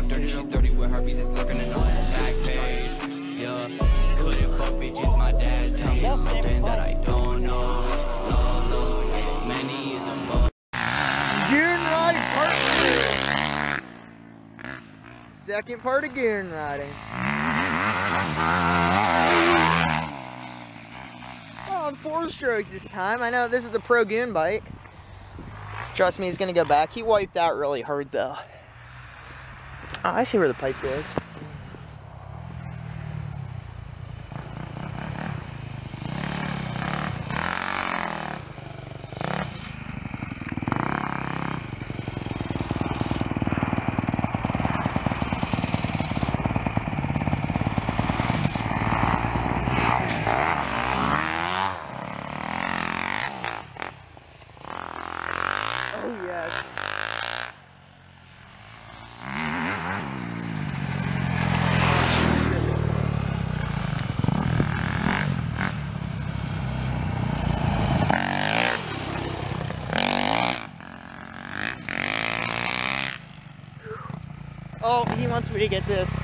talk dirty, she 30 with herpes, it's lurking in on that back page. Yeah, couldn't fuck bitches, my dad tell me something that I don't know. Many is a mother. Goon ride part 2. Second part of goon riding. On 4 strokes this time. I know this is the Pro Goon bike. Trust me, he's gonna go back. He wiped out really hard though. Oh, I see where the pipe goes. Oh, he wants me to get this.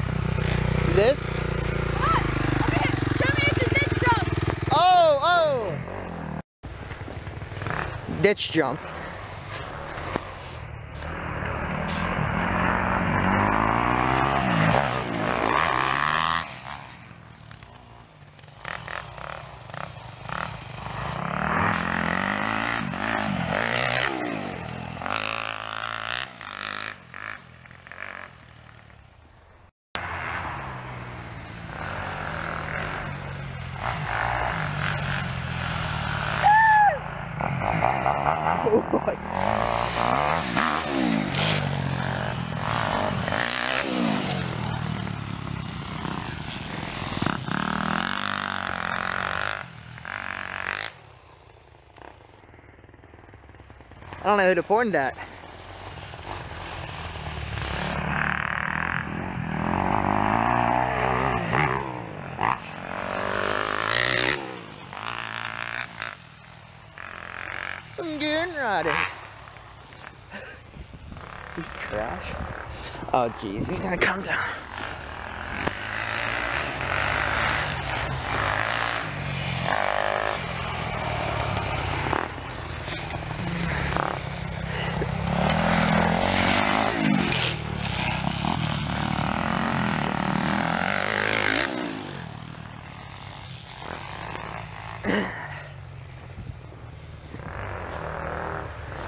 This? What? Okay, show me it's a ditch jump. Oh! Ditch jump. I don't know who to point at. Some goon riding. Trash. Oh geez, he's gonna come down.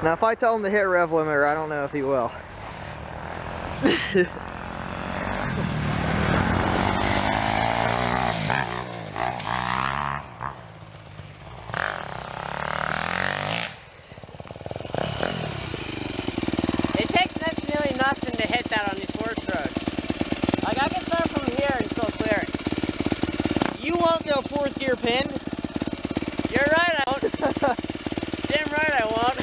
Now if I tell him to hit rev limiter, I don't know if he will. It takes nearly nothing to hit that on these 4 strokes. Like I can start from here and still clear it. You won't go 4th gear pinned. You're right, I won't. Damn right I won't.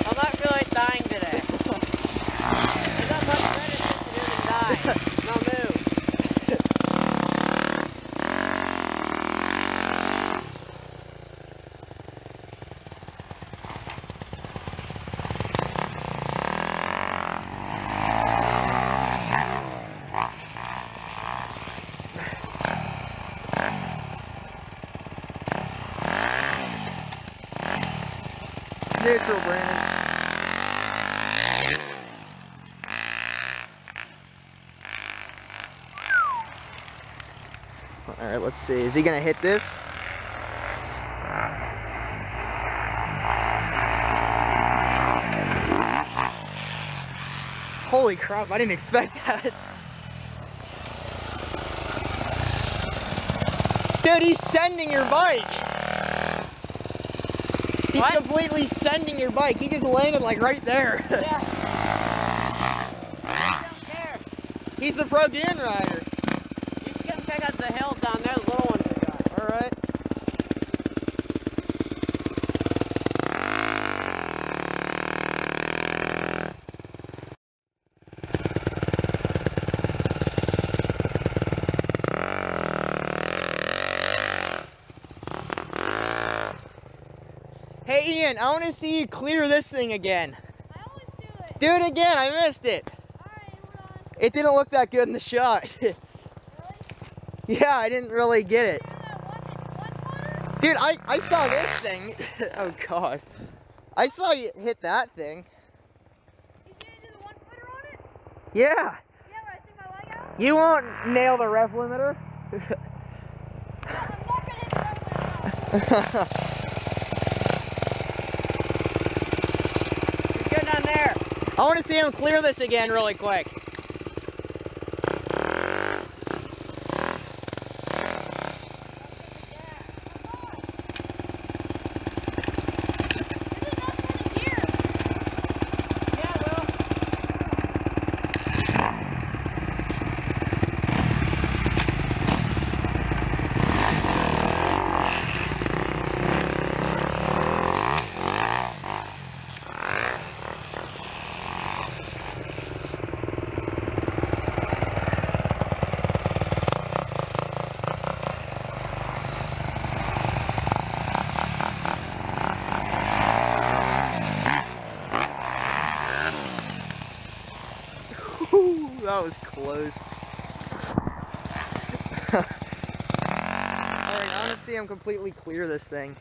I'm not feeling dying today. There's not much better shit to do than die. No move. Neutral, Brandon. Alright, let's see. Is he gonna hit this? Holy crap, I didn't expect that. Dude, he's sending your bike. He's What? completely sending your bike. He just landed like right there. Yeah. I don't care. He's the Pro Goon rider. You should come check out the hills down there, the little ones we got. Alright. Hey Ian, I want to see you clear this thing again. I always do it. Do it again, I missed it. Alright, hold It didn't look that good in the shot. Really? Yeah, I didn't really get it. Dude, I saw this thing. Oh God. I saw you hit that thing. Did you do the 1-footer on it? Yeah. Yeah, but I stick my leg out? You won't nail the rev limiter. I'm not gonna hit the rev limiter. You're good on there. I want to see him clear this again really quick. That was close. Alright, I want to see him completely clear this thing.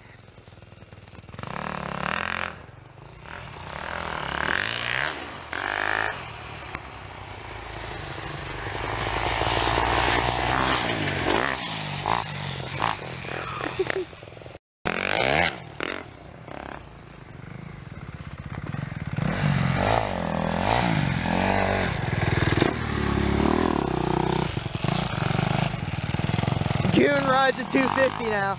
Goon rides a 250 now.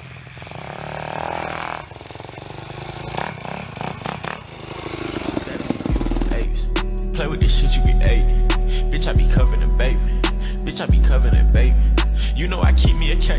Play with this shit, you get 80. Bitch, I be covered in baby. Bitch, I be covered in baby. You know I keep me a cake.